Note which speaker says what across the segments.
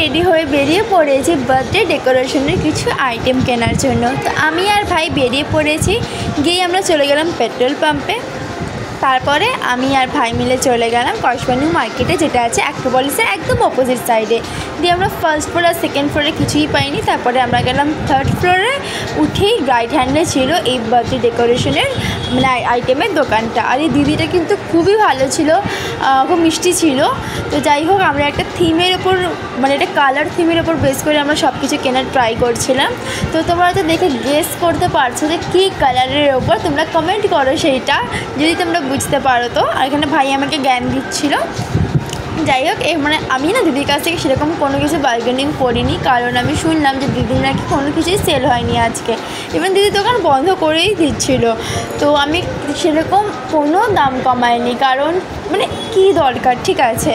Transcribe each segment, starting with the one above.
Speaker 1: Ready হয়ে বেরিয়ে পড়েছি বার্থডে ডেকোরেশনের কিছু আইটেম কেনার জন্য। তো আমি আর ভাই বেরিয়ে পড়েছি, গিয়ে আমরা চলে গেলাম পেট্রোল পাম্পে। তারপরে আমি আর ভাই মিলে চলে গেলাম কসবা মার্কেটে, যেটা আছে অ্যাক্রোপলিসের একদম অপোজিট সাইডে। দিয়ে আমরা ফার্স্ট ফ্লোর আর সেকেন্ড ফ্লোরে কিছুই পাইনি। তারপরে আমরা গেলাম থার্ড ফ্লোরে। উঠেই রাইট হ্যান্ডে ছিল এই বার্থডে ডেকোরেশনের মানে আইটেমের দোকানটা। আর এই দিদিটা কিন্তু খুবই ভালো ছিল, খুব মিষ্টি ছিল। তো যাই হোক, আমরা একটা থিমের ওপর মানে একটা কালার থিমের ওপর বেস করে আমরা সব কিছু কেনার ট্রাই করছিলাম। তো তোমরা তো দেখে গেস করতে পারছো যে কী কালারের ওপর, তোমরা কমেন্ট করো সেইটা যদি তোমরা বুঝতে পারো। তো আর এখানে ভাই আমাকে জ্ঞান দিচ্ছিলো। যাই হোক, মানে আমি না দিদির কাছ থেকে সেরকম কোনো কিছু বার্গেনিং করিনি, কারণ আমি শুনলাম যে দিদির নাকি কোনো কিছুই সেল হয়নি আজকে। ইভেন দিদির দোকান বন্ধ করেই দিচ্ছিল। তো আমি সেরকম কোনো দাম কমাইনি, কারণ মানে কী দরকার, ঠিক আছে।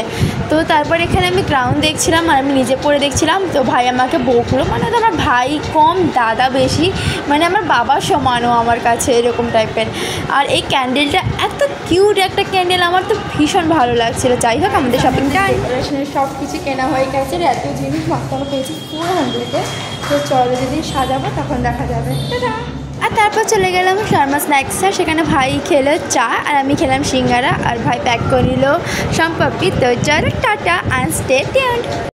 Speaker 1: তো তারপর এখানে আমি ক্রাউন দেখছিলাম আর আমি নিজে পরে দেখছিলাম। তো ভাই আমাকে বকলো, মানে তো আমার ভাই কম দাদা বেশি, মানে আমার বাবার সমানও আমার কাছে এরকম টাইপের। আর এই ক্যান্ডেলটা এত কিউট একটা ক্যান্ডেল, আমার তো ভীষণ ভালো লাগছিলো। যাই হোক, আমাদের শপিংটা ডেকোরেশনের সব কিছু কেনা হয়ে গেছে, এত জিনিস মাত্র পেয়েছি 400-এ। তো চলো, যেদিন সাজাবো তখন দেখা যাবে। আর তারপর চলে গেলাম শর্মা স্ন্যাক্সে, সেখানে ভাই খেলো চা আর আমি খেলাম সিঙ্গারা, আর ভাই প্যাক করে নিল সম্পাপি। তো চলো, টাটা অ্যান্ড স্টে টিউনড।